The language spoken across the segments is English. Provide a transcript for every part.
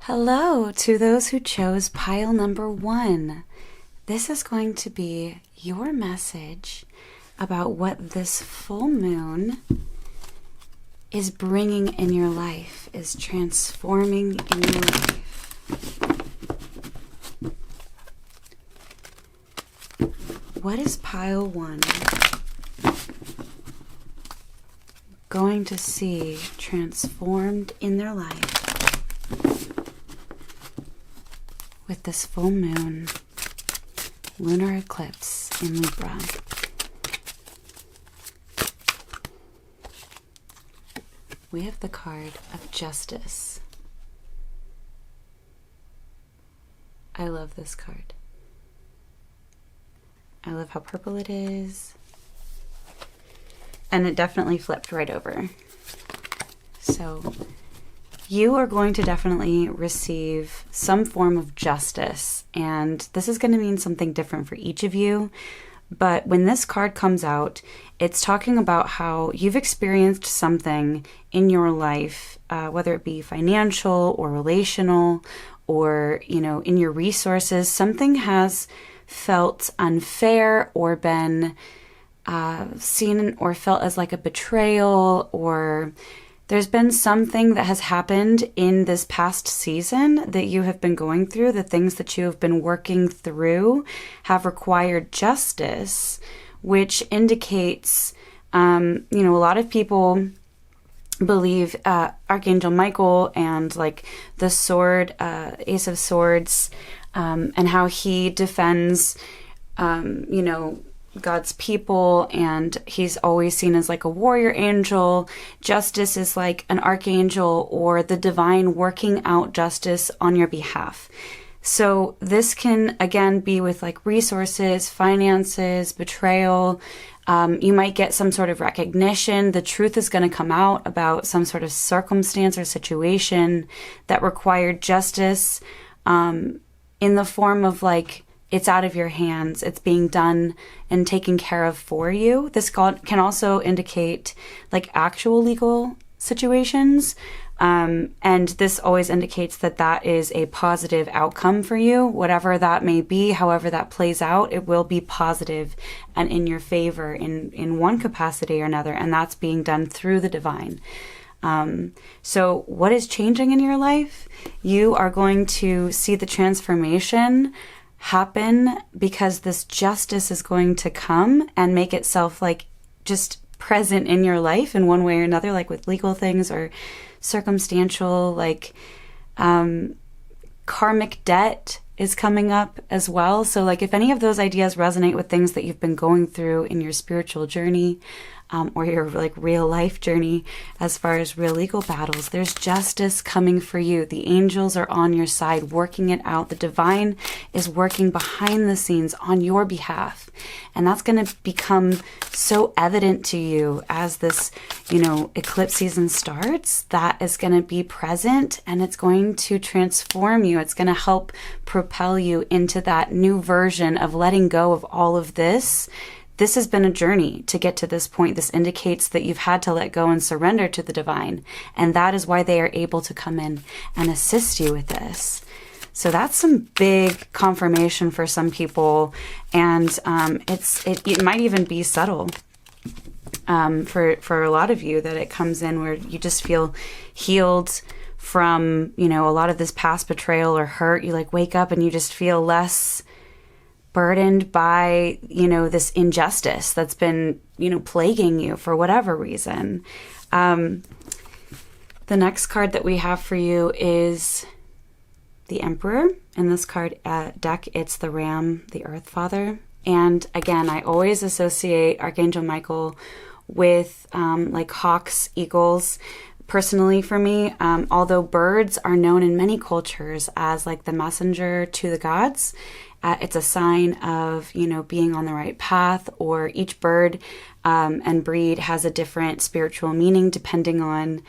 Hello to those who chose pile number 1. This is going to be your message about what this full moon is bringing in your life, is transforming in your life. What is pile 1 going to see transformed in their life with this full moon lunar eclipse in Libra? We have the card of Justice. I love this card. I love how purple it is. And it definitely flipped right over. So you are going to definitely receive some form of justice. And this is going to mean something different for each of you. But when this card comes out, it's talking about how you've experienced something in your life, whether it be financial or relational or, in your resources. Something has felt unfair or been seen or felt as like a betrayal, or there's been something that has happened in this past season that you have been going through. The things that you have been working through have required justice, which indicates, a lot of people believe Archangel Michael and like the sword, Ace of Swords, and how he defends, God's people, and he's always seen as like a warrior angel. Justice is like an archangel or the divine working out justice on your behalf. So this can again be with like resources, finances, betrayal. You might get some sort of recognition. The truth is going to come out about some sort of circumstance or situation that required justice, in the form of like, it's out of your hands. It's being done and taken care of for you. This can also indicate like actual legal situations. And this always indicates that is a positive outcome for you, whatever that may be, however that plays out, it will be positive and in your favor in one capacity or another. And that's being done through the divine. So what is changing in your life? You are going to see the transformation happen because this justice is going to come and make itself like just present in your life in one way or another, like with legal things or circumstantial, like karmic debt is coming up as well. So like if any of those ideas resonate with things that you've been going through in your spiritual journey, or your like real life journey, as far as real legal battles, there's justice coming for you. The angels are on your side, working it out. The divine is working behind the scenes on your behalf. And that's going to become so evident to you as this, eclipse season starts. That is going to be present, and it's going to transform you. It's going to help propel you into that new version of letting go of all of this. This has been a journey to get to this point. This indicates that you've had to let go and surrender to the divine. And that is why they are able to come in and assist you with this. So that's some big confirmation for some people. And it might even be subtle for a lot of you, that it comes in where you just feel healed from, a lot of this past betrayal or hurt. You like wake up and you just feel less burdened by, this injustice that's been, plaguing you for whatever reason. The next card that we have for you is the Emperor. In this card deck, it's the Ram, the Earth Father. And again, I always associate Archangel Michael with like hawks, eagles. Personally for me, although birds are known in many cultures as like the messenger to the gods, it's a sign of, being on the right path, or each bird and breed has a different spiritual meaning depending on,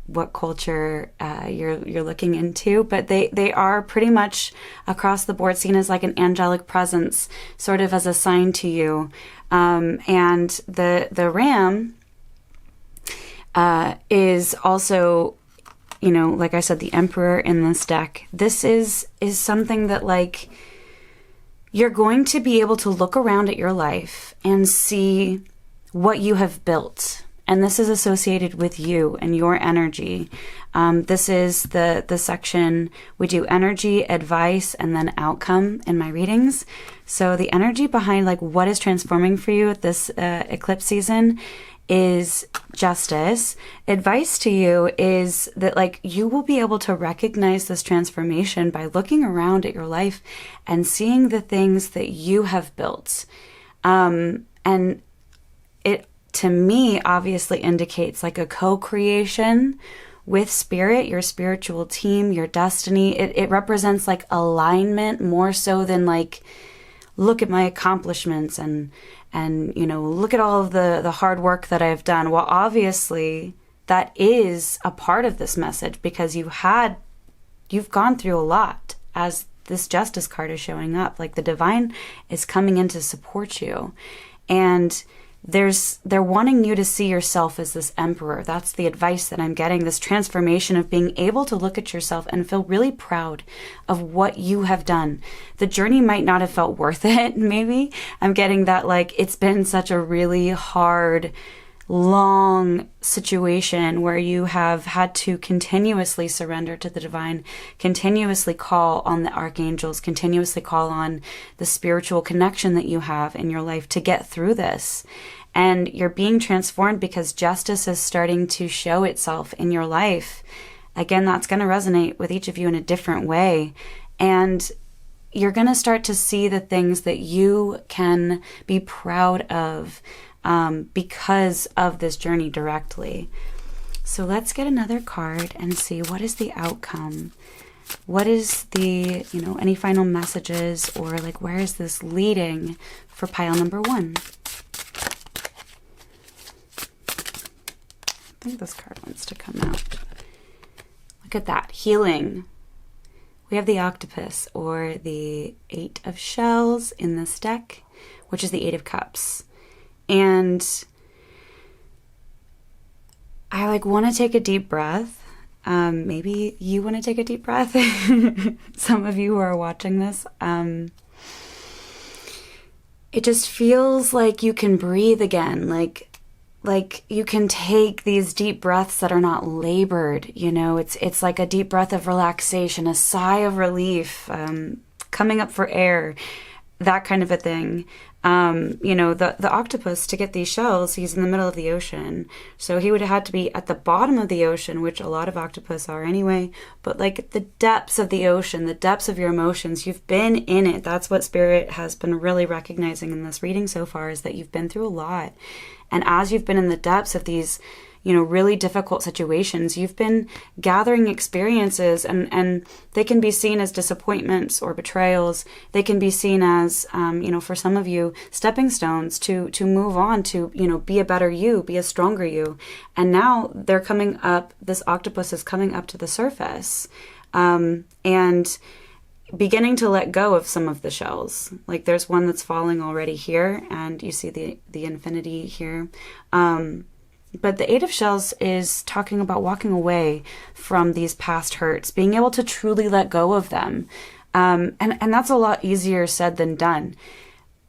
what culture you're looking into. But they are pretty much across the board seen as like an angelic presence, sort of as a sign to you. And the ram is also you know, like I said, the Emperor in this deck, this is something that, like, you're going to be able to look around at your life and see what you have built. And this is associated with you and your energy. This is the section, we do energy, advice, and then outcome in my readings. So the energy behind, like, what is transforming for you at this eclipse season is justice. Advice to you is that, like, you will be able to recognize this transformation by looking around at your life and seeing the things that you have built. And it, to me, obviously indicates like a co-creation with spirit, your spiritual team, your destiny. It represents like alignment more so than like, look at my accomplishments and you know, look at all of the hard work that I've done. Well, obviously that is a part of this message, because you've gone through a lot, as this Justice card is showing up. Like, the divine is coming in to support you, and they're wanting you to see yourself as this emperor. That's the advice that I'm getting, this transformation of being able to look at yourself and feel really proud of what you have done. The journey might not have felt worth it, maybe. I'm getting that, like, it's been such a really hard, long situation where you have had to continuously surrender to the divine, continuously call on the archangels, continuously call on the spiritual connection that you have in your life to get through this. And you're being transformed because justice is starting to show itself in your life. Again, that's going to resonate with each of you in a different way. And you're going to start to see the things that you can be proud of because of this journey directly. So let's get another card and see, what is the outcome? What is the, you know, any final messages, or like, where is this leading for pile number 1? I think this card wants to come out. Look at that, healing. We have the octopus, or the 8 of shells in this deck, which is the 8 of cups. And I like want to take a deep breath. Maybe you want to take a deep breath. Some of you who are watching this, it just feels like you can breathe again. Like you can take these deep breaths that are not labored. You know, it's like a deep breath of relaxation, a sigh of relief, coming up for air, that kind of a thing. You know, the octopus, to get these shells, he's in the middle of the ocean. So he would have had to be at the bottom of the ocean, which a lot of octopus are anyway. But like the depths of the ocean, the depths of your emotions, you've been in it. That's what Spirit has been really recognizing in this reading so far, is that you've been through a lot. And as you've been in the depths of these, you know, really difficult situations, you've been gathering experiences, and they can be seen as disappointments or betrayals. They can be seen as, you know, for some of you, stepping stones to move on, to, you know, be a better you, be a stronger you. And now they're coming up, this octopus is coming up to the surface, and beginning to let go of some of the shells. Like there's one that's falling already here, and you see the infinity here. But the 8 of shells is talking about walking away from these past hurts, being able to truly let go of them. And that's a lot easier said than done,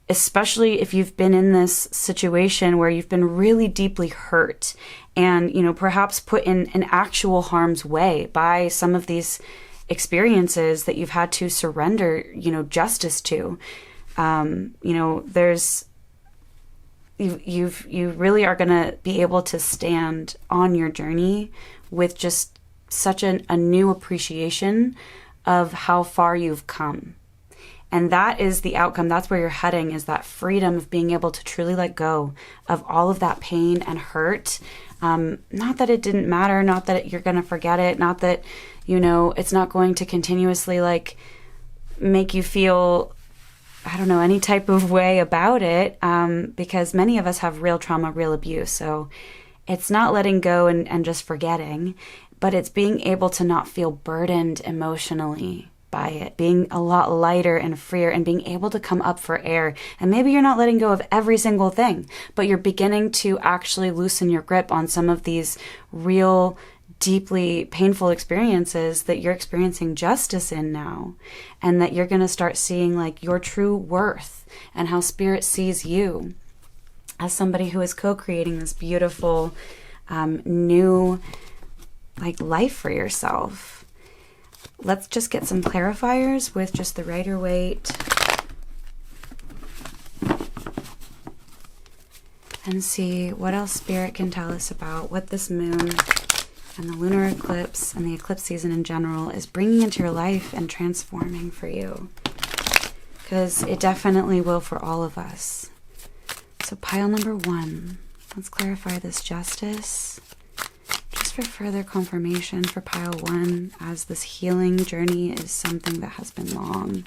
especially if you've been in this situation where you've been really deeply hurt and, you know, perhaps put in actual harm's way by some of these experiences that you've had to surrender, you know, justice to. You know, you really are going to be able to stand on your journey with just such a new appreciation of how far you've come. And that is the outcome. That's where you're heading, is that freedom of being able to truly let go of all of that pain and hurt. Not that it didn't matter, not that you're going to forget it, not that, you know, it's not going to continuously like make you feel, I don't know, any type of way about it, because many of us have real trauma, real abuse. So it's not letting go and just forgetting, but it's being able to not feel burdened emotionally by it, being a lot lighter and freer, and being able to come up for air. And maybe you're not letting go of every single thing, but you're beginning to actually loosen your grip on some of these real deeply painful experiences that you're experiencing justice in now, and that you're going to start seeing like your true worth and how spirit sees you as somebody who is co-creating this beautiful new like life for yourself. Let's just get some clarifiers with just the Rider-Waite and see what else spirit can tell us about what this moon and the lunar eclipse and the eclipse season in general is bringing into your life and transforming for you. Because it definitely will for all of us. So pile number 1, let's clarify this justice. Just for further confirmation for pile 1, as this healing journey is something that has been long.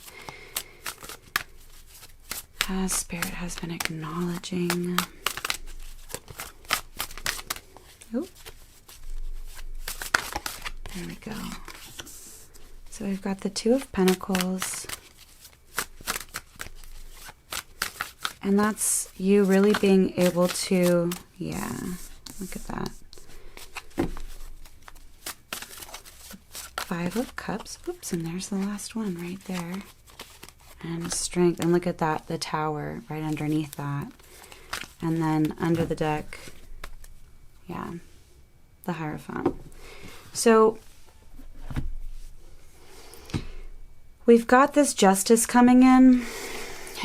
As spirit has been acknowledging. Oop. There we go. So we've got the 2 of Pentacles. And that's you really being able to, yeah, look at that. 5 of Cups. Oops, and there's the last one right there. And Strength. And look at that, the Tower right underneath that. And then under the deck, yeah, the Hierophant. So we've got this justice coming in,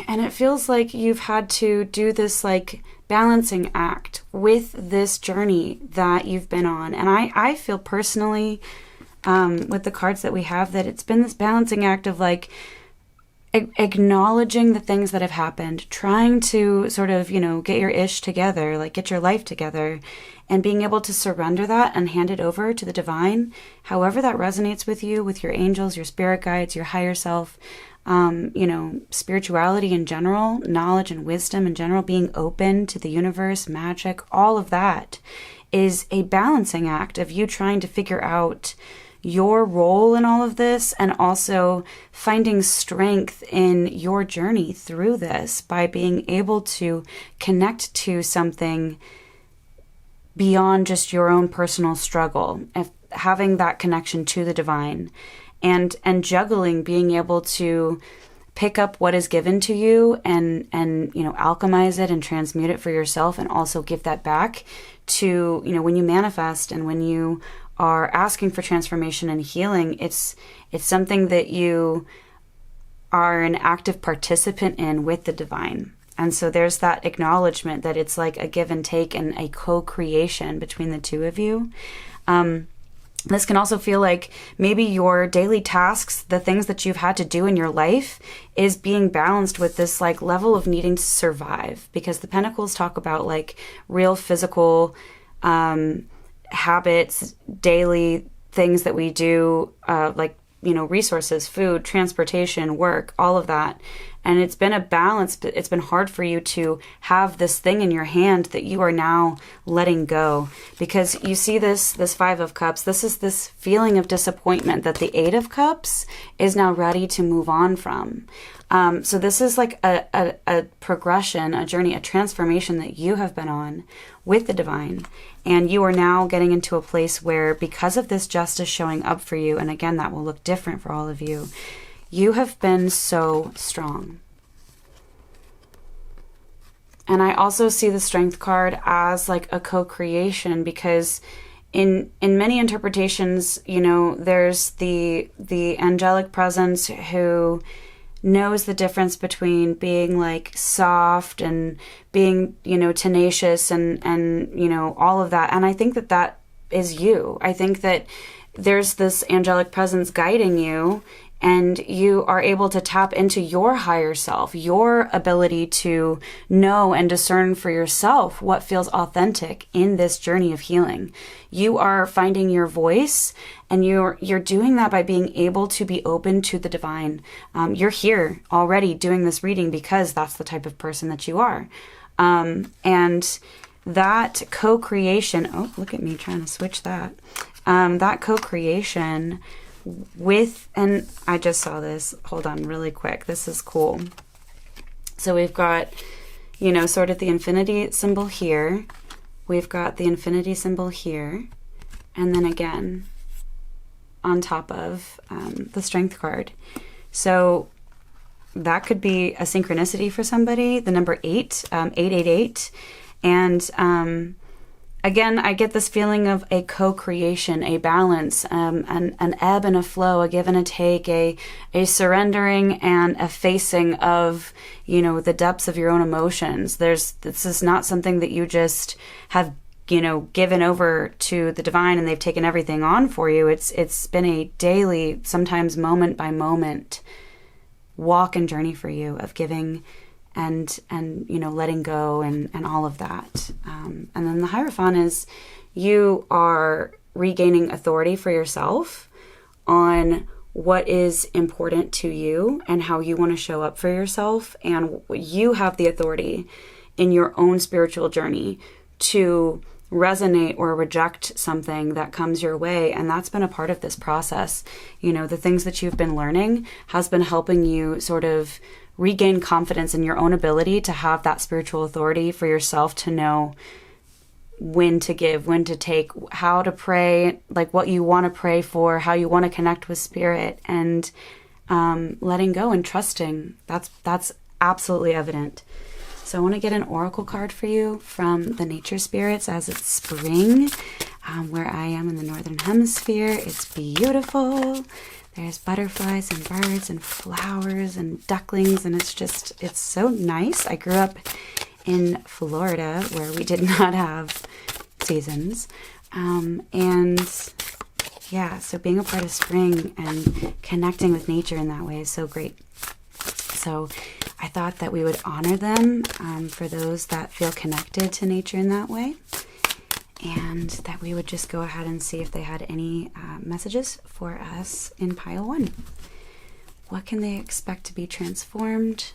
and it feels like you've had to do this like balancing act with this journey that you've been on. And I feel personally, with the cards that we have, that it's been this balancing act of like acknowledging the things that have happened, trying to sort of, you know, get your ish together, like get your life together, and being able to surrender that and hand it over to the divine, however that resonates with you, with your angels, your spirit guides, your higher self, you know, spirituality in general, knowledge and wisdom in general, being open to the universe, magic, all of that is a balancing act of you trying to figure out your role in all of this, and also finding strength in your journey through this by being able to connect to something beyond just your own personal struggle, if having that connection to the divine, and juggling, being able to pick up what is given to you and you know, alchemize it and transmute it for yourself, and also give that back to, you know, when you manifest and when you are asking for transformation and healing, it's something that you are an active participant in with the divine. And so there's that acknowledgement that it's like a give and take and a co-creation between the two of you. This can also feel like maybe your daily tasks, the things that you've had to do in your life, is being balanced with this like level of needing to survive, because the Pentacles talk about like real physical habits, daily things that we do, like, you know, resources, food, transportation, work, all of that. And it's been a balance, but it's been hard for you to have this thing in your hand that you are now letting go, because you see this 5 of Cups. This is this feeling of disappointment that the 8 of Cups is now ready to move on from. So this is like a progression, a journey, a transformation that you have been on with the divine. And you are now getting into a place where, because of this justice showing up for you, and again, that will look different for all of you, you have been so strong. And I also see the Strength card as like a co-creation, because in many interpretations, you know, there's the angelic presence who knows the difference between being like soft and being, you know, tenacious and you know, all of that. And I think that that is you. I think that there's this angelic presence guiding you, and you are able to tap into your higher self, your ability to know and discern for yourself what feels authentic in this journey of healing. You are finding your voice, and you're doing that by being able to be open to the divine. You're here already doing this reading because that's the type of person that you are. And that co-creation, oh, look at me trying to switch that. That co-creation with, and I just saw this, hold on really quick, this is cool. So we've got, you know, sort of the infinity symbol here, we've got the infinity symbol here, and then again on top of the Strength card. So that could be a synchronicity for somebody, the number 8, 888. And again, I get this feeling of a co-creation, a balance, an ebb and a flow, a give and a take, a surrendering and a facing of, you know, the depths of your own emotions. This is not something that you just have, you know, given over to the divine and they've taken everything on for you. It's been a daily, sometimes moment by moment walk and journey for you of giving and you know, letting go and all of that. And then the Hierophant is you are regaining authority for yourself on what is important to you and how you want to show up for yourself. And you have the authority in your own spiritual journey to resonate or reject something that comes your way. And that's been a part of this process. You know, the things that you've been learning has been helping you sort of regain confidence in your own ability to have that spiritual authority for yourself, to know when to give, when to take, how to pray, like what you want to pray for, how you want to connect with spirit, and letting go and trusting. That's absolutely evident. So I want to get an oracle card for you from the nature spirits as it's spring, where I am in the northern hemisphere. It's beautiful. There's butterflies and birds and flowers and ducklings, and it's so nice. I grew up in Florida where we did not have seasons. And yeah, so being a part of spring and connecting with nature in that way is so great. So I thought that we would honor them for those that feel connected to nature in that way, and that we would just go ahead and see if they had any messages for us in pile 1. What can they expect to be transformed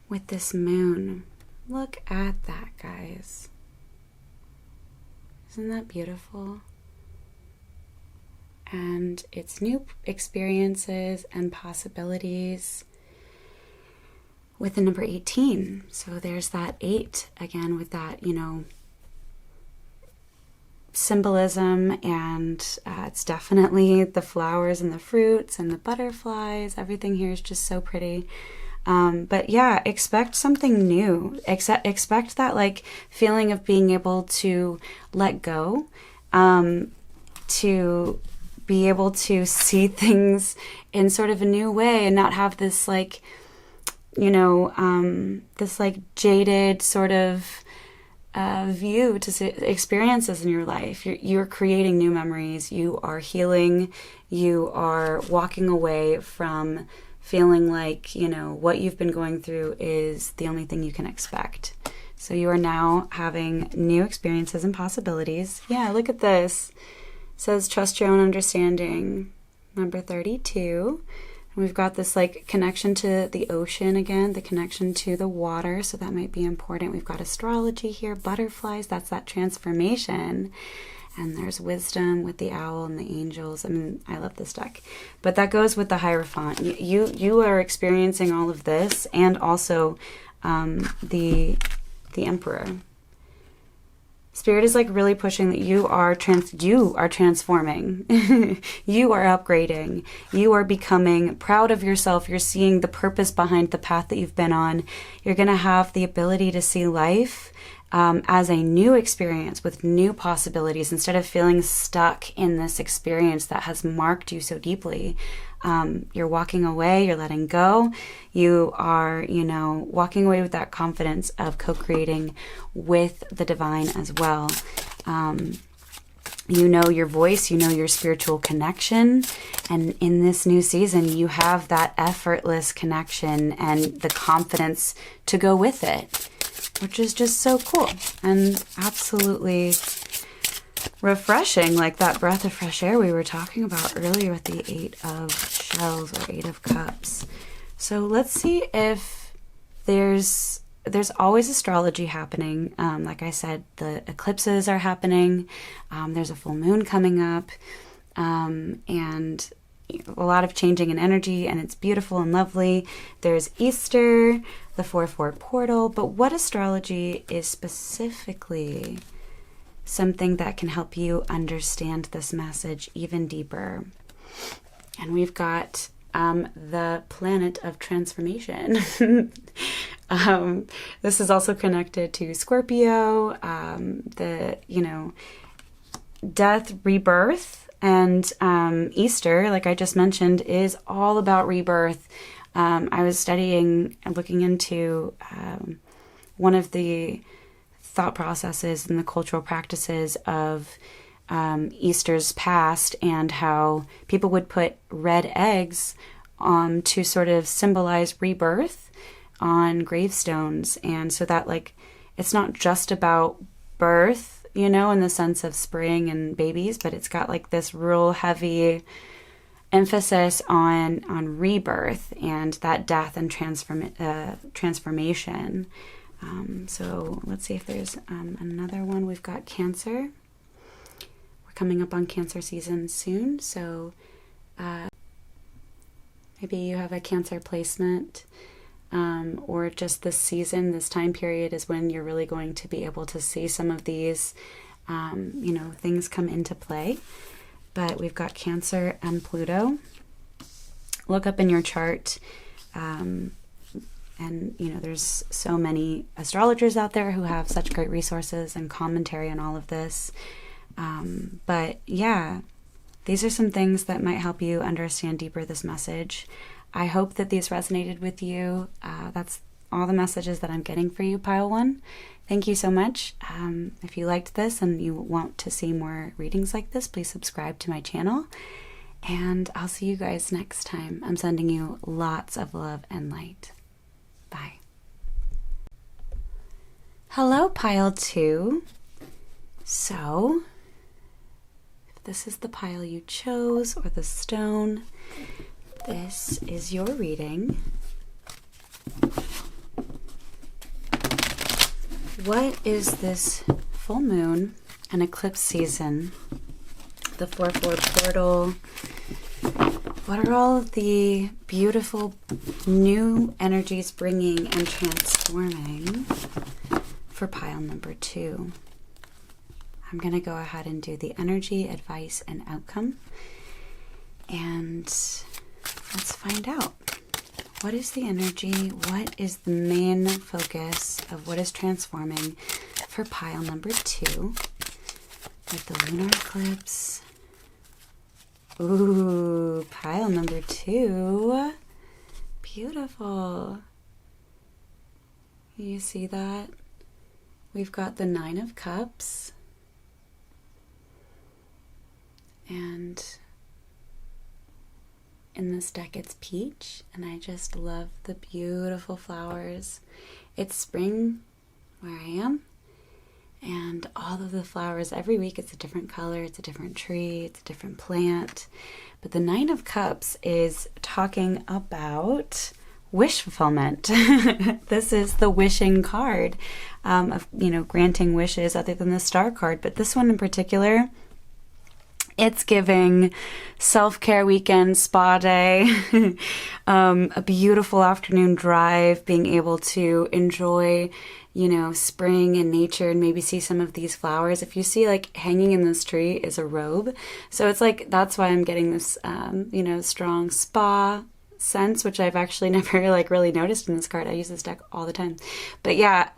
with this moon? Look at that, guys. Isn't that beautiful? And it's new experiences and possibilities with the number 18. So there's that 8 again with that, you know, symbolism, and it's definitely the flowers and the fruits and the butterflies. Everything here is just so pretty. But yeah, expect something new. Expect that like feeling of being able to let go, to be able to see things in sort of a new way and not have this like, you know, this like jaded sort of view to experiences in your life. You're creating new memories. You are healing. You are walking away from feeling like, you know, what you've been going through is the only thing you can expect. So you are now having new experiences and possibilities. Yeah, look at this. It says trust your own understanding. Number 32. We've got this like connection to the ocean again, the connection to the water, so that might be important. We've got astrology here, butterflies, that's that transformation. And there's wisdom with the owl and the angels. I mean, I love this deck. But that goes with the Hierophant. You are experiencing all of this, and also the Emperor. Spirit is like really pushing that you are transforming. You are upgrading. You are becoming proud of yourself. You're seeing the purpose behind the path that you've been on. You're going to have the ability to see life as a new experience with new possibilities, instead of feeling stuck in this experience that has marked you so deeply. You're walking away, you're letting go. You are, you know, walking away with that confidence of co-creating with the divine as well. You know your voice, you know your spiritual connection. And in this new season, you have that effortless connection and the confidence to go with it, which is just so cool and absolutely refreshing, like that breath of fresh air we were talking about earlier with the 8 of shells or 8 of cups. So let's see if there's always astrology happening. Like I said, the eclipses are happening. There's a full moon coming up, and a lot of changing in energy, and it's beautiful and lovely. There's Easter, the 4/4 portal, but what astrology is specifically something that can help you understand this message even deeper. And we've got the planet of transformation. This is also connected to Scorpio, the, death, rebirth, and Easter, like I just mentioned, is all about rebirth. I was studying and looking into one of the thought processes and the cultural practices of Easter's past, and how people would put red eggs to sort of symbolize rebirth on gravestones. And so that, like, it's not just about birth, in the sense of spring and babies, but it's got like this real heavy emphasis on rebirth and that death and transformation. So let's see if there's another one. We've got Cancer. We're coming up on Cancer season soon, so maybe you have a Cancer placement, or just this season, this time period is when you're really going to be able to see some of these, things come into play. But we've got Cancer and Pluto. Look up in your chart, and there's so many astrologers out there who have such great resources and commentary on all of this. But yeah, these are some things that might help you understand deeper this message. I hope that these resonated with you. That's all the messages that I'm getting for you, Pile 1. Thank you so much. If you liked this and you want to see more readings like this, please subscribe to my channel. And I'll see you guys next time. I'm sending you lots of love and light. Bye. Hello, Pile 2. So, if this is the pile you chose, or the stone, this is your reading. What is this full moon and eclipse season? The 4/4 portal. What are all of the beautiful new energies bringing and transforming for pile number 2? I'm going to go ahead and do the energy, advice, and outcome. And let's find out. What is the energy? What is the main focus of what is transforming for pile number 2 with the lunar eclipse? Ooh, pile number 2. Beautiful. You see that? We've got the 9 of Cups. And in this deck it's peach, and I just love the beautiful flowers. It's spring where I am, and all of the flowers, every week it's a different color, it's a different tree, it's a different plant. But the 9 of Cups is talking about wish fulfillment. This is the wishing card, of granting wishes other than the star card, but this one in particular, it's giving self-care weekend, spa day, a beautiful afternoon drive, being able to enjoy, spring and nature, and maybe see some of these flowers. If you see, like, hanging in this tree is a robe. So it's like, that's why I'm getting this, strong spa sense, which I've actually never, really noticed in this card. I use this deck all the time. But yeah,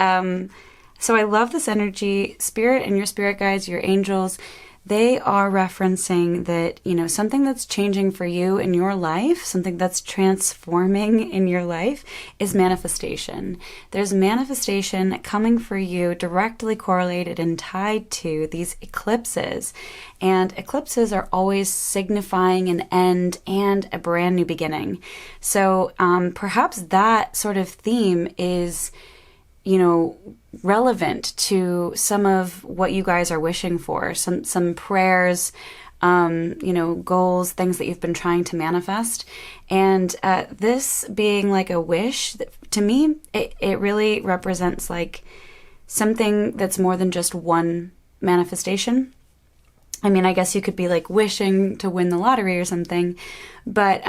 so I love this energy. Spirit and your spirit guides, your angels, they are referencing that, something that's changing for you in your life, something that's transforming in your life, is manifestation. There's manifestation coming for you directly correlated and tied to these eclipses. And eclipses are always signifying an end and a brand new beginning. So perhaps that sort of theme is, relevant to some of what you guys are wishing for, some prayers, goals, things that you've been trying to manifest. And this being like a wish, to me, it really represents like something that's more than just one manifestation. I mean, I guess you could be like wishing to win the lottery or something, but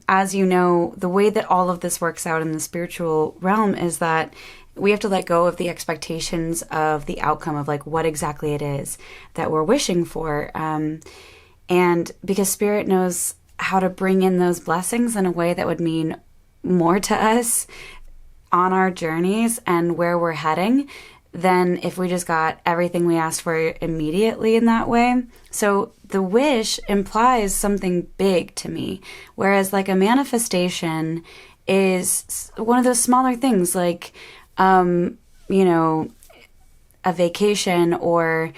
as you know, the way that all of this works out in the spiritual realm is that we have to let go of the expectations of the outcome of like what exactly it is that we're wishing for. And because Spirit knows how to bring in those blessings in a way that would mean more to us on our journeys and where we're heading than if we just got everything we asked for immediately in that way. So the wish implies something big to me, whereas like a manifestation is one of those smaller things, like, you know, a vacation, or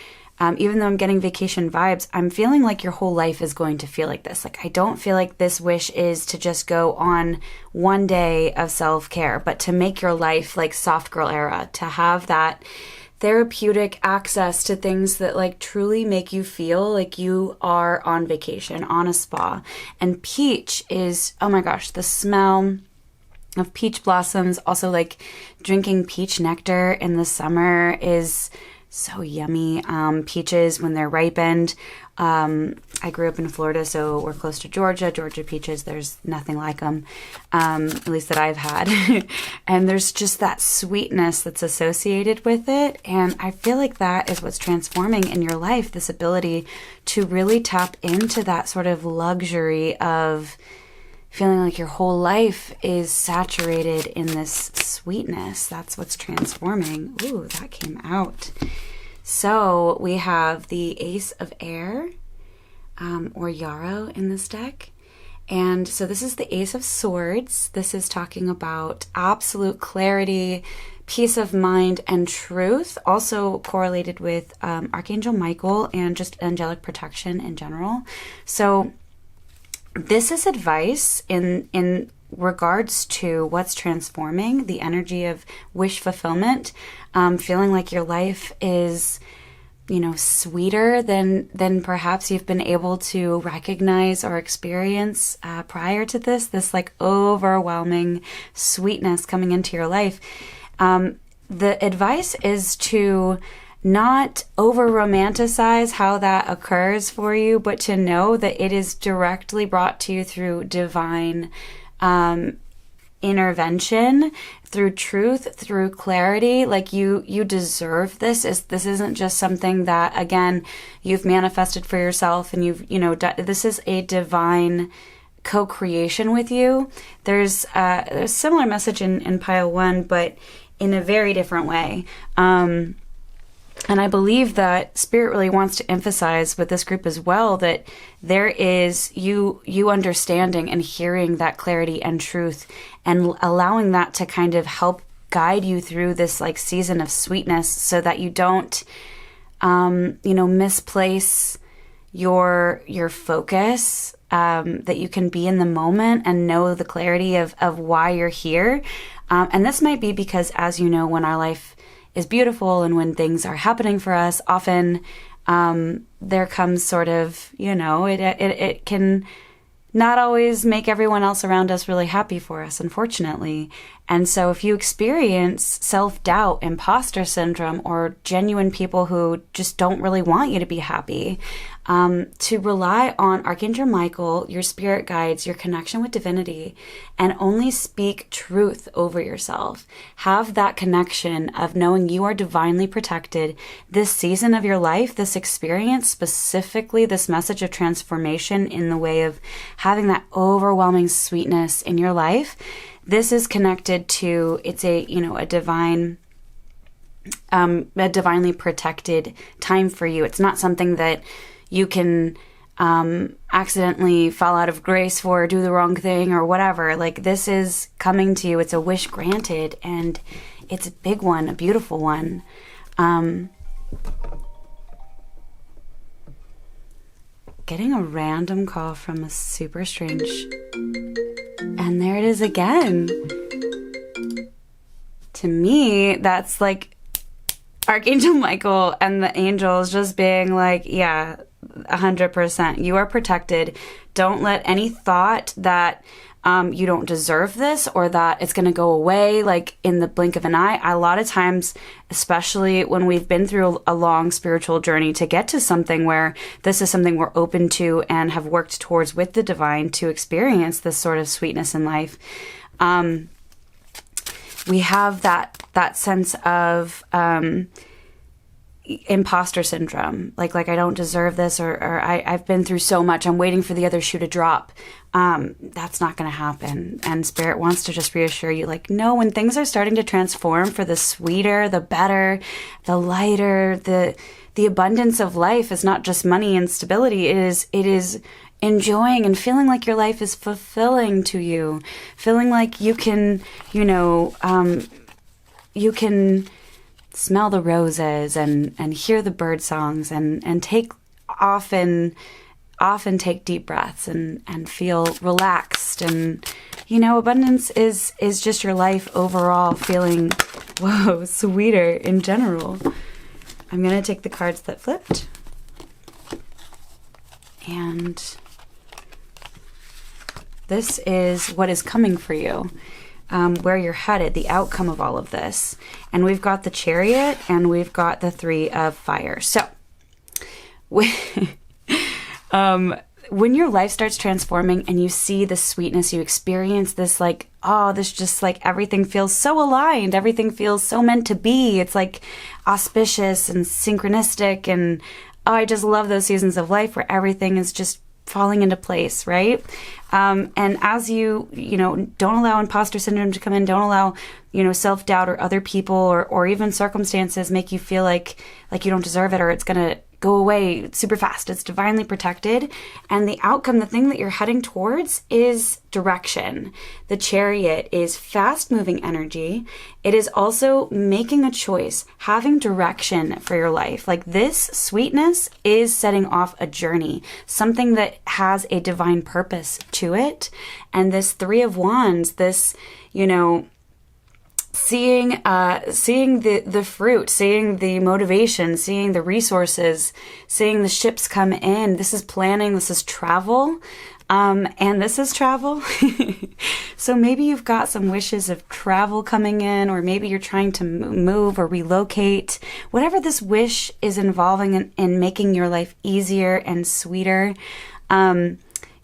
even though I'm getting vacation vibes, I'm feeling like your whole life is going to feel like this. Like, I don't feel like this wish is to just go on one day of self-care, but to make your life like soft girl era, to have that therapeutic access to things that like truly make you feel like you are on vacation, on a spa. And peach is, oh my gosh, the smell of peach blossoms, also like drinking peach nectar in the summer is so yummy. Peaches, when they're ripened, I grew up in Florida, so we're close to Georgia. Georgia peaches, there's nothing like them, at least that I've had. And there's just that sweetness that's associated with it. And I feel like that is what's transforming in your life, this ability to really tap into that sort of luxury of feeling like your whole life is saturated in this sweetness. That's what's transforming. Ooh, that came out. So we have the Ace of Air, or Yarrow in this deck. And so this is the Ace of Swords. This is talking about absolute clarity, peace of mind, and truth, also correlated with Archangel Michael and just angelic protection in general. So this is advice in regards to what's transforming, the energy of wish fulfillment, feeling like your life is, you know, sweeter than perhaps you've been able to recognize or experience prior to this like overwhelming sweetness coming into your life. The advice is to not over romanticize how that occurs for you, but to know that it is directly brought to you through divine intervention, through truth, through clarity. Like you deserve this. This isn't just something that, again, you've manifested for yourself and this is a divine co-creation with you. There's a similar message in pile 1, but in a very different way. And I believe that Spirit really wants to emphasize with this group as well that there is you understanding and hearing that clarity and truth and allowing that to kind of help guide you through this like season of sweetness, so that you don't, misplace your focus, that you can be in the moment and know the clarity of why you're here. And this might be because, as you know, when our life is beautiful and when things are happening for us, often there comes sort of, it can not always make everyone else around us really happy for us, unfortunately. And so if you experience self-doubt, imposter syndrome, or genuine people who just don't really want you to be happy, to rely on Archangel Michael, your spirit guides, your connection with divinity, and only speak truth over yourself. Have that connection of knowing you are divinely protected. This season of your life, this experience, specifically this message of transformation in the way of having that overwhelming sweetness in your life, this is connected to, it's a divinely protected time for you. It's not something that you can accidentally fall out of grace for, or do the wrong thing or whatever. Like, this is coming to you. It's a wish granted, and it's a big one, a beautiful one. Getting a random call from a super strange, and there it is again. To me, that's like Archangel Michael and the angels just being like, yeah, 100%. You are protected. Don't let any thought that you don't deserve this or that it's going to go away like in the blink of an eye. A lot of times, especially when we've been through a long spiritual journey to get to something where this is something we're open to and have worked towards with the divine to experience this sort of sweetness in life, we have that that sense of imposter syndrome, like I don't deserve this, or I've been through so much, I'm waiting for the other shoe to drop. That's not going to happen. And Spirit wants to just reassure you, like, no, when things are starting to transform for the sweeter, the better, the lighter, the abundance of life is not just money and stability. It is enjoying and feeling like your life is fulfilling to you, feeling like you can, you can smell the roses and hear the bird songs and take often take deep breaths and feel relaxed. And, abundance is just your life overall feeling, sweeter in general. I'm going to take the cards that flipped. And this is what is coming for you. Where you're headed, the outcome of all of this. And we've got the Chariot and we've got the Three of Fire. So when your life starts transforming and you see the sweetness, you experience this this just like everything feels so aligned, everything feels so meant to be. It's like auspicious and synchronistic, and I just love those seasons of life where everything is just falling into place, right? And as you don't allow imposter syndrome to come in, don't allow, self-doubt or other people or even circumstances make you feel like you don't deserve it or it's going to go away super fast. It's divinely protected. And the outcome, the thing that you're heading towards is direction. The Chariot is fast moving energy. It is also making a choice, having direction for your life. Like this sweetness is setting off a journey, something that has a divine purpose to it. And this Three of Wands, this, seeing the fruit, seeing the motivation, seeing the resources, seeing the ships come in. This is planning, this is travel, and this is travel. So maybe you've got some wishes of travel coming in, or maybe you're trying to move or relocate. Whatever this wish is involving in making your life easier and sweeter,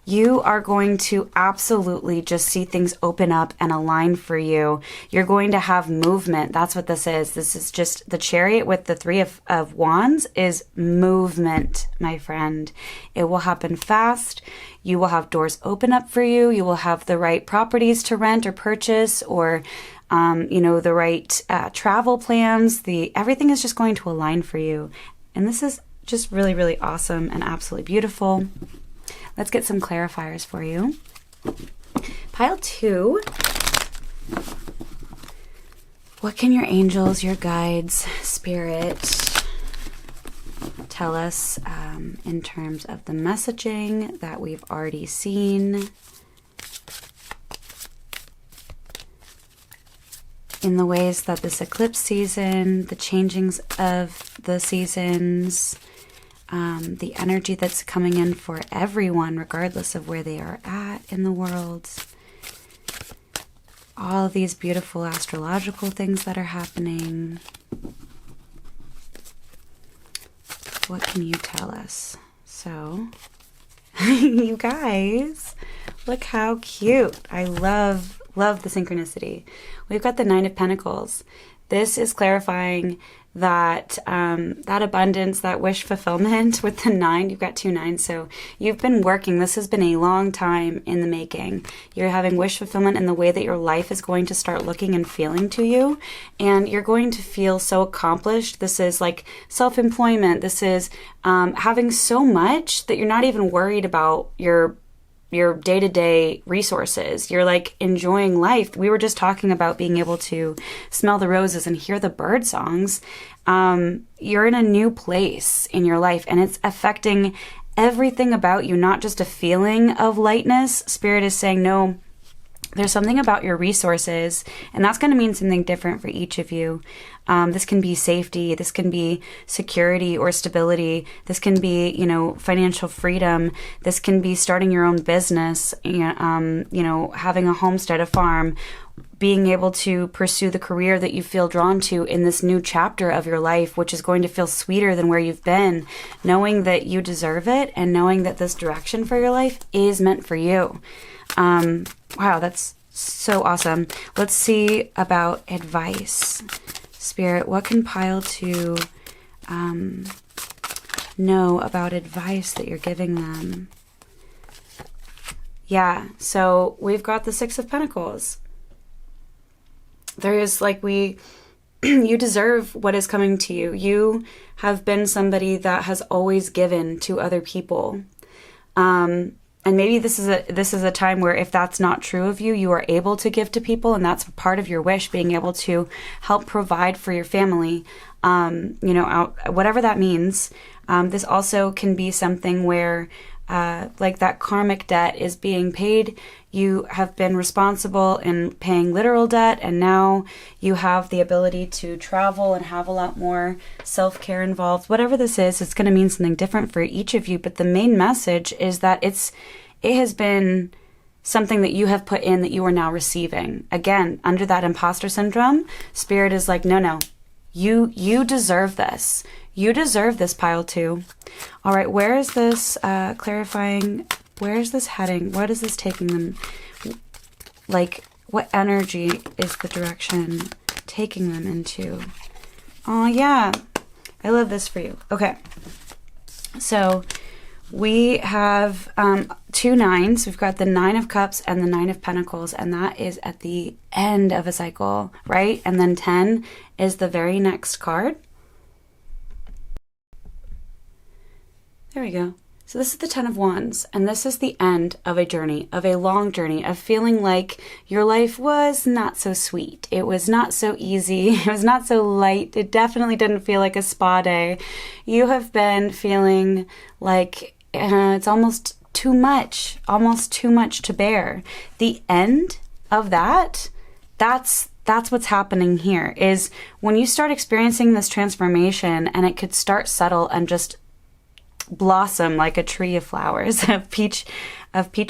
you are going to absolutely just see things open up and align for you. You're going to have movement. That's what this is. This is just the Chariot with the Three of Wands is movement, my friend. It will happen fast. You will have doors open up for you. You will have the right properties to rent or purchase, or the right travel plans. Everything is just going to align for you. And this is just really, really awesome and absolutely beautiful. Let's get some clarifiers for you. Pile 2. What can your angels, your guides, spirit tell us in terms of the messaging that we've already seen? In the ways that this eclipse season, the changings of the seasons, the energy that's coming in for everyone, regardless of where they are at in the world. All these beautiful astrological things that are happening. What can you tell us? So, you guys, look how cute. I love the synchronicity. We've got the Nine of Pentacles. This is clarifying that that abundance, that wish fulfillment with the 9. You've got 2 9s. So you've been working. This has been a long time in the making. You're having wish fulfillment in the way that your life is going to start looking and feeling to you. And you're going to feel so accomplished. This is like self-employment. This is having so much that you're not even worried about your day-to-day resources. You're like enjoying life. We were just talking about being able to smell the roses and hear the bird songs. You're in a new place in your life, and it's affecting everything about you, not just a feeling of lightness. Spirit is saying, no, there's something about your resources, and that's going to mean something different for each of you. This can be safety. This can be security or stability. This can be, financial freedom. This can be starting your own business, having a homestead, a farm, being able to pursue the career that you feel drawn to in this new chapter of your life, which is going to feel sweeter than where you've been, knowing that you deserve it and knowing that this direction for your life is meant for you. Wow, that's so awesome. Let's see about advice. Spirit, what can pile 2 know about advice that you're giving them? Yeah, so we've got the 6 of Pentacles. There is like you deserve what is coming to you. You have been somebody that has always given to other people. And maybe this is a time where if that's not true of you, you are able to give to people, and that's part of your wish, being able to help provide for your family, whatever that means. This also can be something where like that karmic debt is being paid. You have been responsible in paying literal debt, and now you have the ability to travel and have a lot more self-care involved. Whatever this is, it's going to mean something different for each of you. But the main message is that it has been something that you have put in that you are now receiving. Again, under that imposter syndrome, Spirit is like, no, you deserve this. You deserve this, pile 2. All right, where is this clarifying? Where is this heading? What is this taking them? Like, what energy is the direction taking them into? Oh, yeah. I love this for you. Okay. So we have 2 9s. We've got the 9 of Cups and the 9 of Pentacles, and that is at the end of a cycle, right? And then 10 is the very next card. There we go. So this is the 10 of Wands, and this is the end of a journey, of a long journey, of feeling like your life was not so sweet. It was not so easy. It was not so light. It definitely didn't feel like a spa day. You have been feeling like it's almost too much to bear. The end of that's what's happening here, is when you start experiencing this transformation, and it could start subtle and just blossom like a tree of flowers, of peach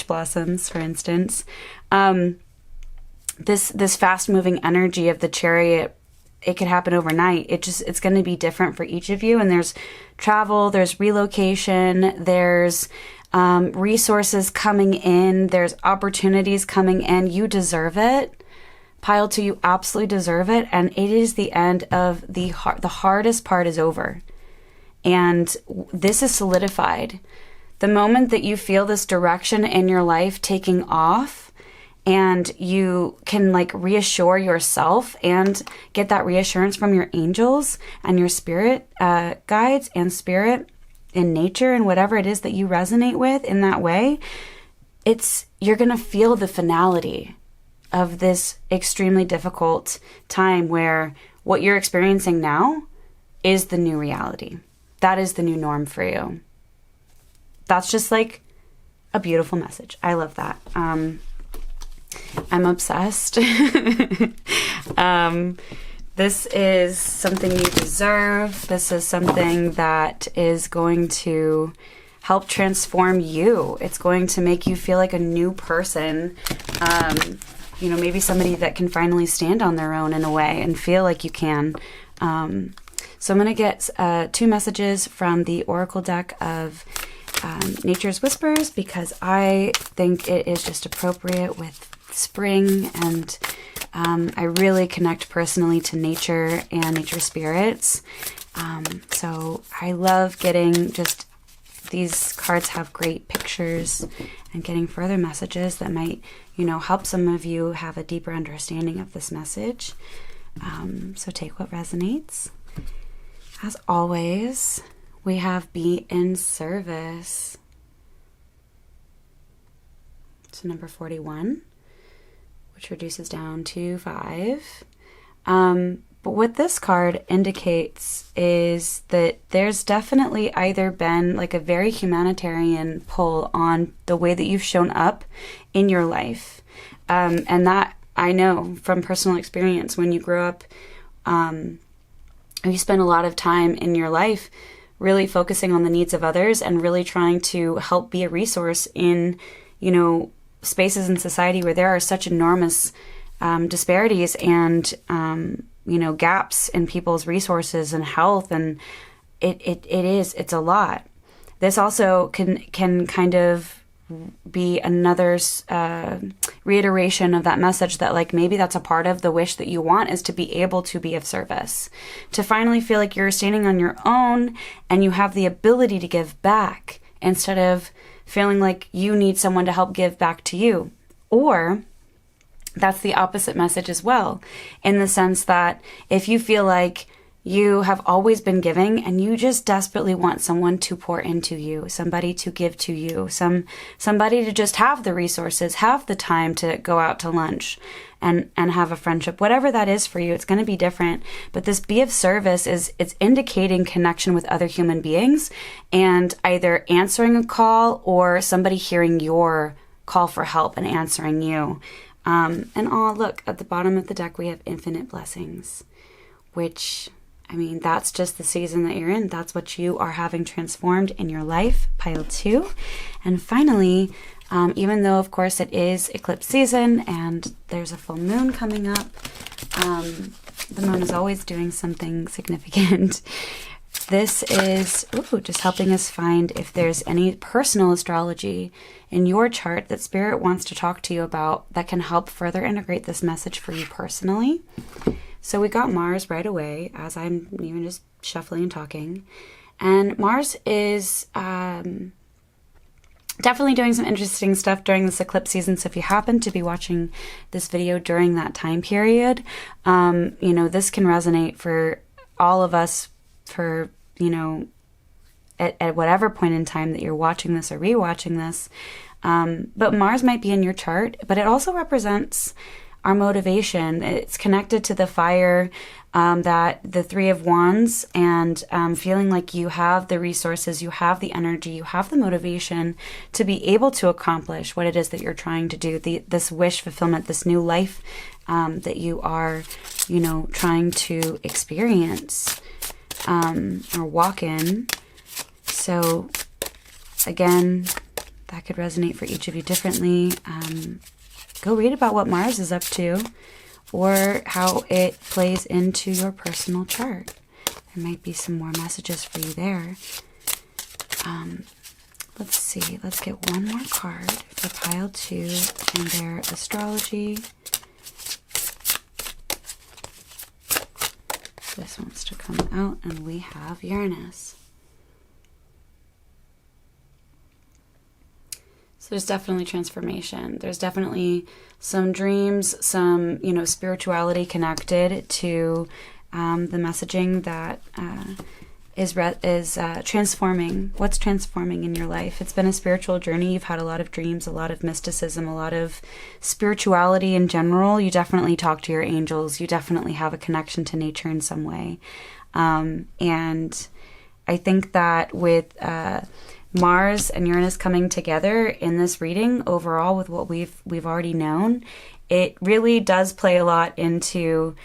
blossoms, for instance. This fast moving energy of the Chariot, it could happen overnight. It's going to be different for each of you. And there's travel, there's relocation, there's resources coming in, there's opportunities coming in. You deserve it. Pile 2, you absolutely deserve it. And it is the end of the hardest part is over. And this is solidified. The moment that you feel this direction in your life taking off, and you can like reassure yourself and get that reassurance from your angels and your spirit guides and spirit in nature and whatever it is that you resonate with in that way, you're going to feel the finality of this extremely difficult time where what you're experiencing now is the new reality. That is the new norm for you. That's just like a beautiful message. I love that. I'm obsessed. This is something you deserve. This is something that is going to help transform you. It's going to make you feel like a new person. Maybe somebody that can finally stand on their own in a way and feel like you can. So I'm going to get 2 messages from the Oracle deck of Nature's Whispers, because I think it is just appropriate with spring, and I really connect personally to nature and nature spirits. So I love getting just these cards have great pictures, and getting further messages that might, help some of you have a deeper understanding of this message. So take what resonates. As always, we have be in service. So number 41, which reduces down to 5. But what this card indicates is that there's definitely either been like a very humanitarian pull on the way that you've shown up in your life. And that I know from personal experience, when you grow up, you spend a lot of time in your life really focusing on the needs of others and really trying to help be a resource in, spaces in society where there are such enormous disparities and, gaps in people's resources and health. And it's a lot. This also can kind of be another reiteration of that message that like maybe that's a part of the wish that you want, is to be able to be of service, to finally feel like you're standing on your own and you have the ability to give back instead of feeling like you need someone to help give back to you. Or that's the opposite message as well, in the sense that if you feel like you have always been giving and you just desperately want someone to pour into you, somebody to give to you, somebody to just have the resources, have the time to go out to lunch and have a friendship, whatever that is for you, it's going to be different. But this be of service it's indicating connection with other human beings and either answering a call or somebody hearing your call for help and answering you. And look, at the bottom of the deck, we have infinite blessings, which, I mean, that's just the season that you're in. That's what you are having transformed in your life, pile 2. And finally, even though, of course, it is eclipse season and there's a full moon coming up, the moon is always doing something significant. This is just helping us find if there's any personal astrology in your chart that Spirit wants to talk to you about that can help further integrate this message for you personally. So we got Mars right away, as I'm even just shuffling and talking. And Mars is definitely doing some interesting stuff during this eclipse season. So if you happen to be watching this video during that time period, this can resonate for all of us for, at whatever point in time that you're watching this or rewatching this. But Mars might be in your chart, but it also represents our motivation. It's connected to the fire, that the 3 of Wands, and feeling like you have the resources, you have the energy, you have the motivation to be able to accomplish what it is that you're trying to do, this wish fulfillment, this new life that you are, trying to experience or walk in. So again, that could resonate for each of you differently. Go read about what Mars is up to or how it plays into your personal chart. There might be some more messages for you there. Let's see. Let's get one more card for pile 2 and their astrology. This wants to come out, and we have Uranus. So there's definitely transformation. There's definitely some dreams, some, spirituality connected to the messaging that is transforming. What's transforming in your life? It's been a spiritual journey. You've had a lot of dreams, a lot of mysticism, a lot of spirituality in general. You definitely talk to your angels. You definitely have a connection to nature in some way. And I think that with Mars and Uranus coming together in this reading overall with what we've already known, it really does play a lot into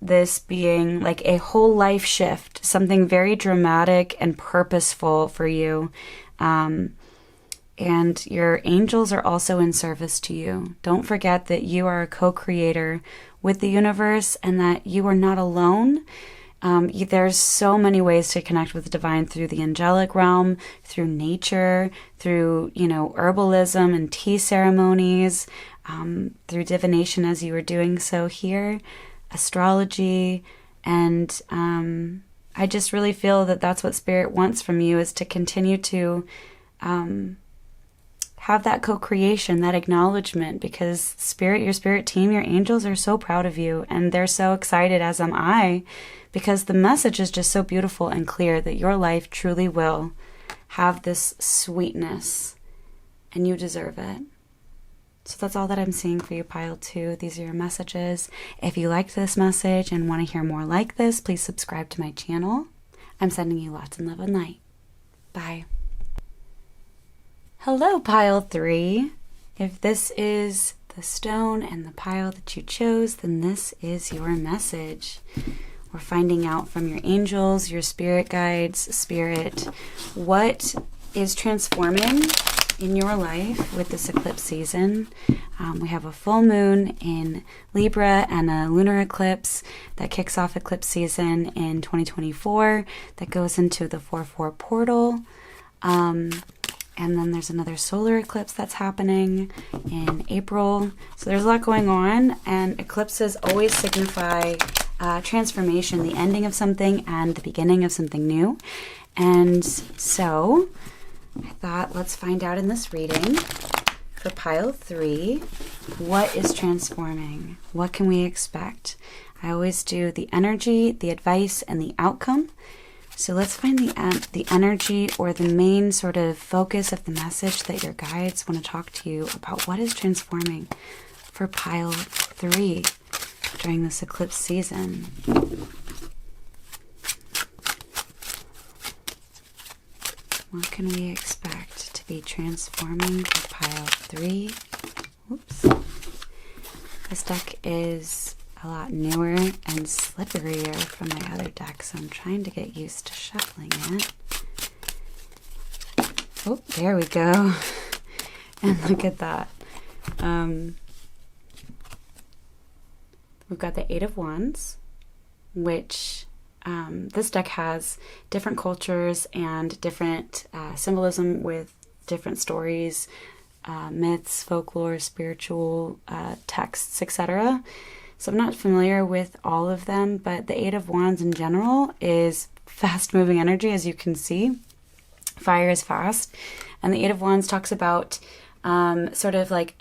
this being like a whole life shift, something very dramatic and purposeful for you. And your angels are also in service to you. Don't forget that you are a co-creator with the universe and that you are not alone. There's so many ways to connect with the divine through the angelic realm, through nature, through, herbalism and tea ceremonies, through divination as you were doing so here, astrology. And I just really feel that that's what Spirit wants from you, is to continue to have that co-creation, that acknowledgement, because Spirit, your Spirit team, your angels are so proud of you, and they're so excited, as am I, because the message is just so beautiful and clear that your life truly will have this sweetness, and you deserve it. So that's all that I'm seeing for you, pile 2. These are your messages. If you liked this message and want to hear more like this, please subscribe to my channel. I'm sending you lots of love and light. Bye. Hello, pile 3. If this is the stone and the pile that you chose, then this is your message. We're finding out from your angels, your spirit guides, Spirit, what is transforming in your life with this eclipse season. We have a full moon in Libra and a lunar eclipse that kicks off eclipse season in 2024 that goes into the 4/4 portal. And then there's another solar eclipse that's happening in April. So there's a lot going on, and eclipses always signify transformation, the ending of something and the beginning of something new. And so I thought, let's find out in this reading for pile 3, what is transforming? What can we expect? I always do the energy, the advice, and the outcome. So let's find the energy, or the main sort of focus of the message that your guides want to talk to you about. What is transforming for pile 3 during this eclipse season? What can we expect to be transforming for pile 3? Oops. This deck is a lot newer and slipperier from my other deck, so I'm trying to get used to shuffling it. Oh, there we go. And look at that. We've got the Eight of Wands, which this deck has different cultures and different symbolism with different stories, myths, folklore, spiritual texts, etc. So I'm not familiar with all of them, but the Eight of Wands in general is fast-moving energy, as you can see. Fire is fast. And the Eight of Wands talks about sort of like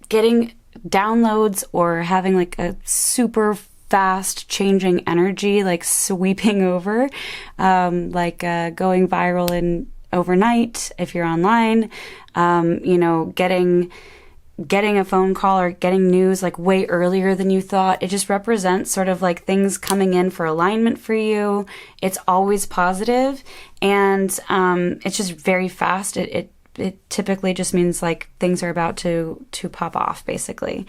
getting downloads or having like a super fast changing energy, like sweeping over, like going viral in overnight if you're online, getting a phone call or getting news like way earlier than you thought. It just represents sort of like things coming in for alignment for you. It's always positive, and it's just very fast. It typically just means like things are about to pop off, basically.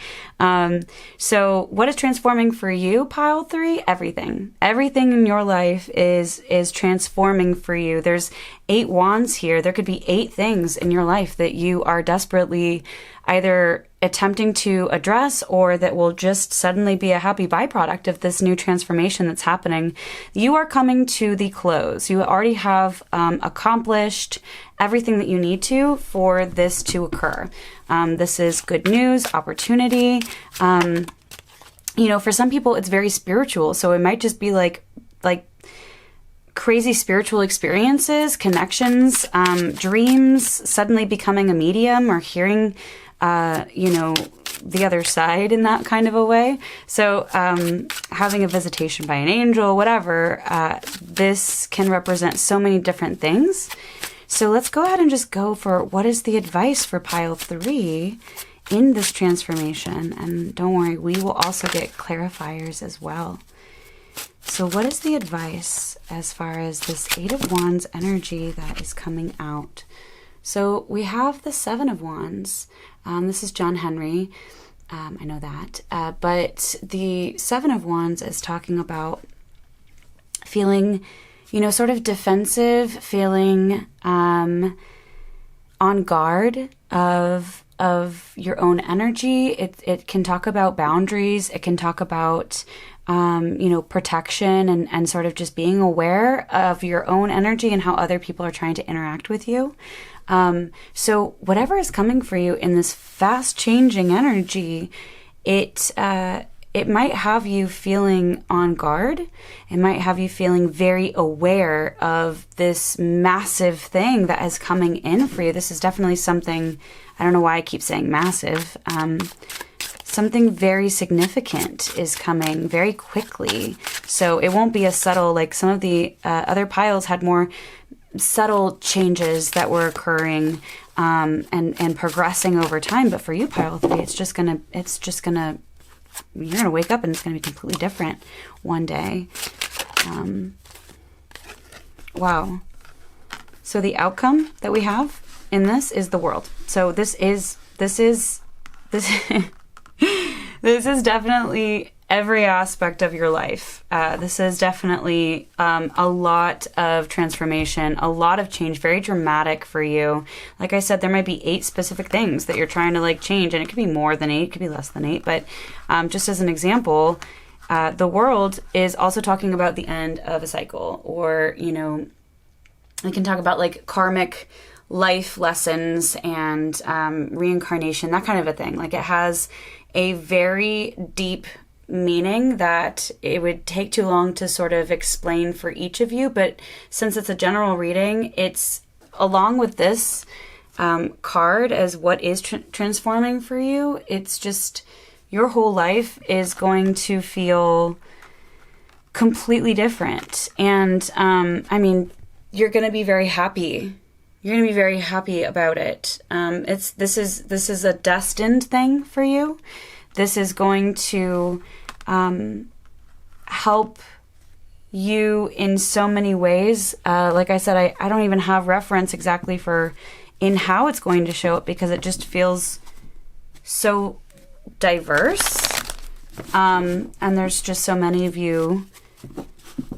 So what is transforming for you, pile 3? Everything in your life is transforming for you. There's 8 wands here. There could be 8 things in your life that you are desperately either attempting to address, or that will just suddenly be a happy byproduct of this new transformation that's happening. You are coming to the close. You already have accomplished everything that you need to for this to occur. This is good news, opportunity. For some people it's very spiritual, so it might just be like crazy spiritual experiences, connections, dreams, suddenly becoming a medium or hearing the other side in that kind of a way. So having a visitation by an angel, whatever, this can represent so many different things. So let's go ahead and just go for what is the advice for pile 3 in this transformation. And don't worry, we will also get clarifiers as well. So what is the advice as far as this Eight of Wands energy that is coming out? So we have the Seven of Wands. This is John Henry. I know that. But the Seven of Wands is talking about feeling, sort of defensive, feeling on guard of your own energy. It can talk about boundaries. It can talk about protection and sort of just being aware of your own energy and how other people are trying to interact with you. So whatever is coming for you in this fast changing energy, it might have you feeling on guard. It might have you feeling very aware of this massive thing that is coming in for you. This is definitely something, I don't know why I keep saying massive. Something very significant is coming very quickly. So it won't be as subtle, like some of the other piles had more subtle changes that were occurring and progressing over time. But for you, pile 3, you're gonna wake up and it's gonna be completely different one day. Wow. So the outcome that we have in this is the world. So this is this is definitely every aspect of your life. This is definitely a lot of transformation, a lot of change, very dramatic for you. Like I said, there might be 8 specific things that you're trying to change, and it could be more than 8, it could be less than 8. But just as an example, the world is also talking about the end of a cycle, or we can talk about karmic life lessons and reincarnation, that kind of a thing. Like, it has a very deep meaning that it would take too long to sort of explain for each of you. But since it's a general reading, it's along with this card as what is transforming for you. It's just your whole life is going to feel completely different. And I mean, you're going to be very happy. You're going to be very happy about it. This is a destined thing for you. This is going to help you in so many ways. Like I said, I don't even have reference exactly for in how it's going to show up, because it just feels so diverse. And there's just so many of you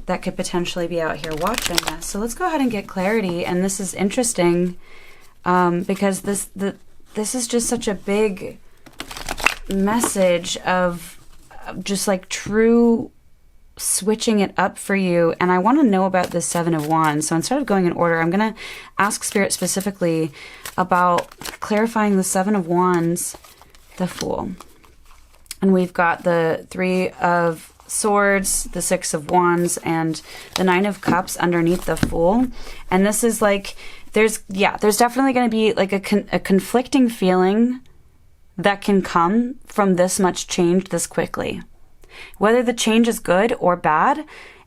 that could potentially be out here watching this. So let's go ahead and get clarity. And this is interesting because this is just such a big message of just like true switching it up for you. And I want to know about the Seven of Wands. So instead of going in order, I'm going to ask Spirit specifically about clarifying the Seven of Wands, the Fool. And we've got the Three of Swords, the Six of Wands, and the Nine of Cups underneath the Fool. And this is like, there's definitely going to be like a conflicting feeling that can come from this much change this quickly. Whether the change is good or bad,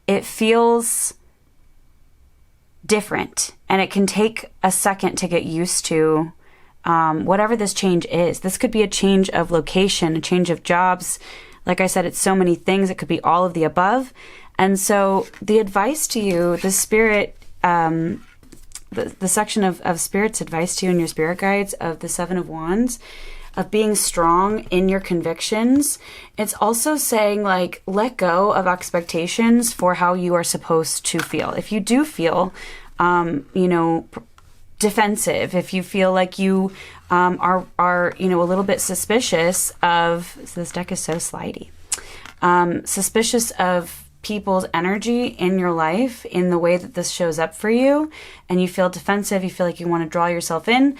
it feels different, and it can take a second to get used to whatever this change is. This could be a change of location, a change of jobs. Like I said, it's so many things. It could be all of the above. And so the advice to you, the Spirit, the section of Spirit's advice to you and your spirit guides of the Seven of Wands, of being strong in your convictions. It's also saying, like, let go of expectations for how you are supposed to feel. If you do feel, defensive, if you feel like you are a little bit suspicious of, so this deck is so slidey, suspicious of people's energy in your life in the way that this shows up for you, and you feel defensive, you feel like you want to draw yourself in,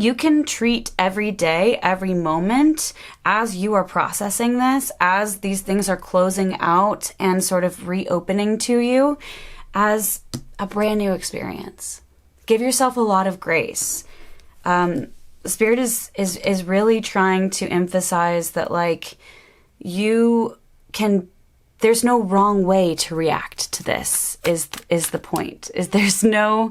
you can treat every day, every moment, as you are processing this, as these things are closing out and sort of reopening to you, as a brand new experience. Give yourself a lot of grace. Spirit is really trying to emphasize that, like, there's no wrong way to react to this, is the point. There's no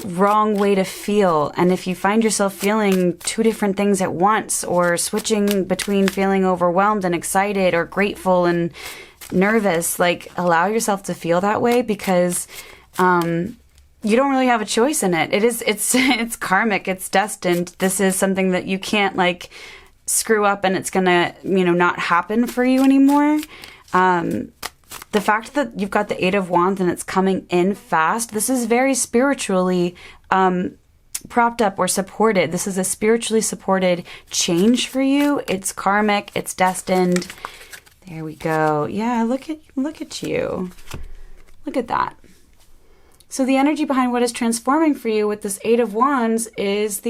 wrong way to feel. And if you find yourself feeling two different things at once, or switching between feeling overwhelmed and excited, or grateful and nervous, like, allow yourself to feel that way, because you don't really have a choice in it. It's karmic, it's destined. This is something that you can't, like, screw up and it's gonna, not happen for you anymore. The fact that you've got the Eight of Wands and it's coming in fast, this is very spiritually propped up or supported. This is a spiritually supported change for you. It's karmic, it's destined. There we go. Yeah, look at you. Look at that. So the energy behind what is transforming for you with this Eight of Wands is the